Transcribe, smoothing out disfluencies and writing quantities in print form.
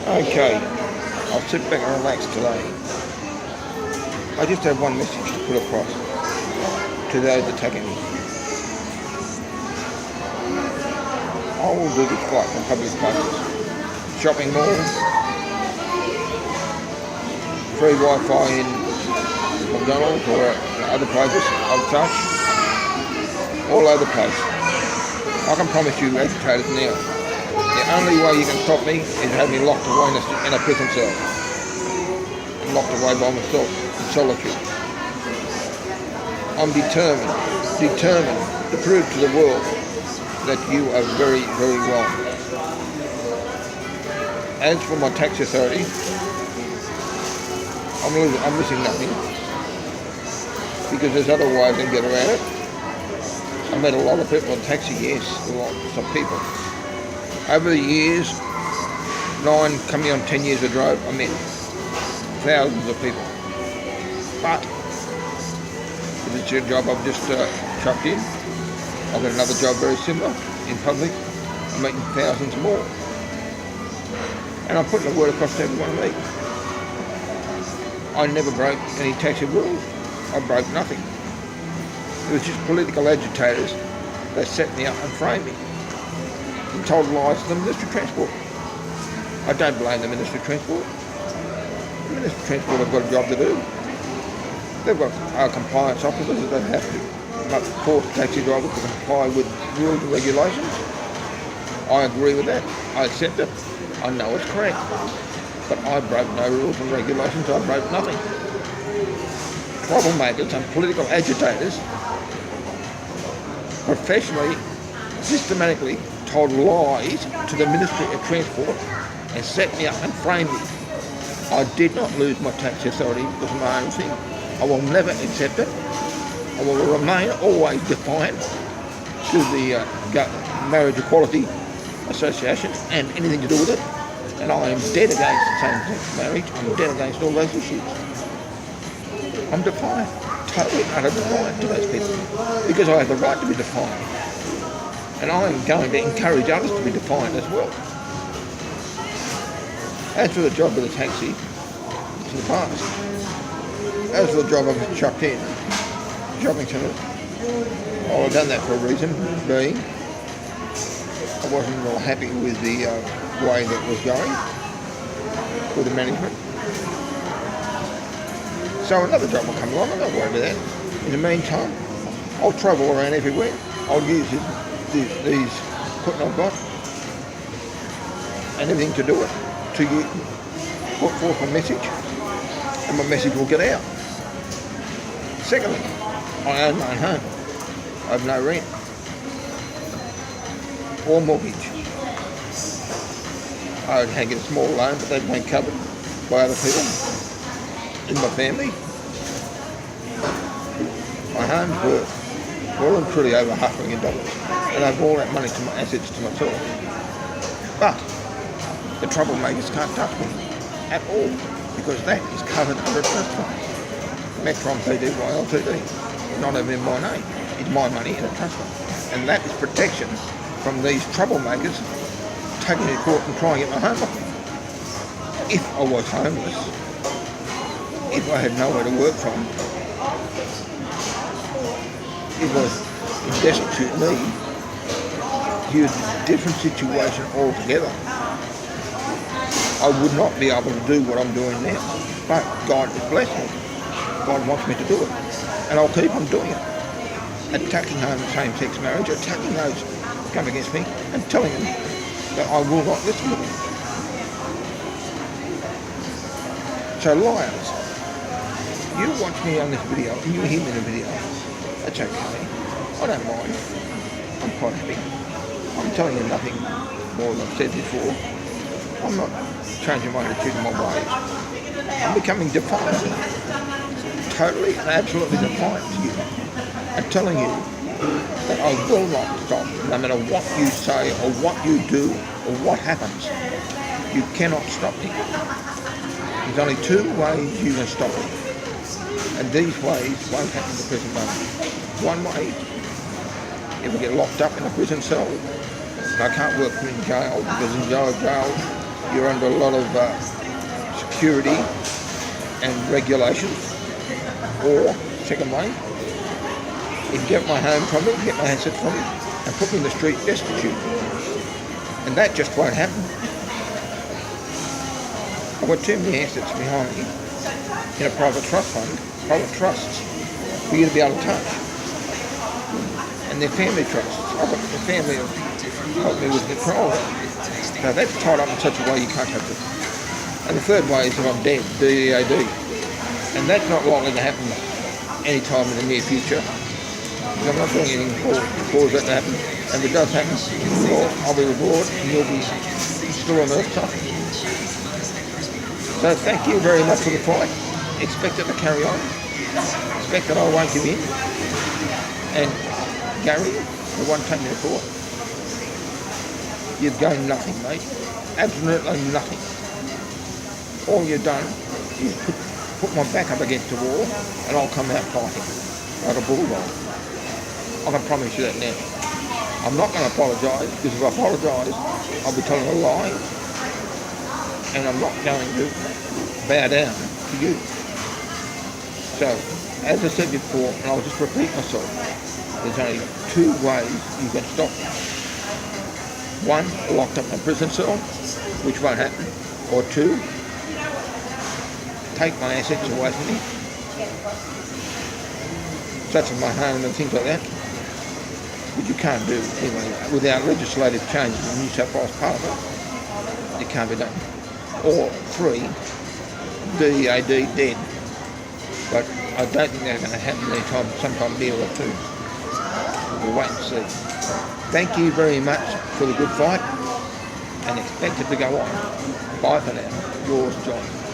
Okay, I'll sit back and relax today. I just have one message to put across to those attacking me. I will do this fight from public places. Shopping malls, free Wi-Fi in McDonald's or other places of such, all over the place. I can promise you, agitators now, the only way you can stop me is have me locked away in a prison cell. I'm locked away by myself in solitude. I'm determined to prove to the world that you are very, very wrong. As for my tax authority, I'm missing nothing because there's other ways I can get around it. I met a lot of people on taxi, yes, lots of people. Over the years, 9 coming on 10 years of drive, I met thousands of people. But it's a job I've just chucked in. I've got another job very similar in public. I'm meeting thousands more. And I'm putting a word across to everyone I meet. I never broke any taxi rules. I broke nothing. It was just political agitators that set me up and framed me and told lies to the Ministry of Transport. I don't blame the Ministry of Transport. The Ministry of Transport have got a job to do. They've got compliance officers that they have to force taxi drivers to comply with rules and regulations. I agree with that. I accept it. I know it's correct. But I broke no rules and regulations. I broke nothing. Troublemakers and political agitators professionally, systematically told lies to the Ministry of Transport and set me up and framed me. I did not lose my tax authority because of my own thing. I will never accept it. I will remain always defiant to the Marriage Equality Association and anything to do with it. And I am dead against same-sex marriage. I'm dead against all those issues. I'm defiant, totally utter defiant to those people because I have the right to be defiant. And I am going to encourage others to be defiant as well. As for the job of the taxi, it's in the past. As for the job I've chucked in, shopping centre, I've done that for a reason, being I wasn't real happy with the way that was going, with the management. So another job will come along, I'm not worried about that. In the meantime, I'll travel around everywhere. I'll use these equipment I've got and everything to do it, to put forth a message, and my message will get out. Secondly, I own my own home. I have no rent or mortgage. I can get a small loan, but they've been covered by other people in my family. My home's worth well and truly over $500,000, and I have all that money to my assets to myself. But the troublemakers can't touch me at all because that is covered under a trust fund. Metron PDY Ltd, not even in my name. It's my money in a trust fund, and that is protection from these troublemakers taking me to court and trying to get my home off me. If I was homeless, if I had nowhere to work from, if I was in destitute need, here's a different situation altogether. I would not be able to do what I'm doing now. But God has blessed me. God wants me to do it. And I'll keep on doing it. Attacking home and same-sex marriage, attacking those who come against me and telling them that I will not listen to them. So liars, you watch me on this video and you hear me in the video, that's okay. I don't mind. I'm quite happy. I'm telling you nothing more than I've said before. I'm not changing my attitude and my ways. I'm becoming defiant. Totally and absolutely defiant to you. I'm telling you that I will not stop, no matter what you say or what you do or what happens. You cannot stop me. There's only 2 ways you can stop me. And these ways won't happen in the present moment. One way, if I get locked up in a prison cell, and I can't work in jail because in jail you're under a lot of security and regulations. Or, second way, you can get my home from me, get my assets from me, and put me in the street destitute. And that just won't happen. I've got too many assets behind me in a private trust fund, private trusts, for you to be able to touch. And they're family trusts. I've got the family have helped me with control. So that's tied up in such a way you can't touch it. And the third way is if I'm dead, DEAD. And that's not likely to happen anytime in the near future. Because I'm not doing anything to cause that to happen. And if it does happen, well, I'll be abroad and you'll be still on Earth suffering. So thank you very much for the fight. Expect it to carry on. Expect that I won't give in. And Gary, the one taking the court, you've gained nothing, mate. Absolutely nothing. All you've done is put my back up against the wall and I'll come out fighting like a bulldog. I can promise you that now. I'm not going to apologise, because if I apologise, I'll be telling a lie. And I'm not going to bow down to you. So, as I said before, and I'll just repeat myself, there's only two ways you can stop me. One, locked up in a prison cell, which won't happen. Or two, take my assets away from me, such as my home and things like that, which you can't do anyway. Without legislative changes in New South Wales Parliament, it can't be done. Or three, DEAD dead. But I don't think that's going to happen anytime, sometime near or two. We'll wait and see. Thank you very much for the good fight, and expect it to go on. Bye for now. Yours, John.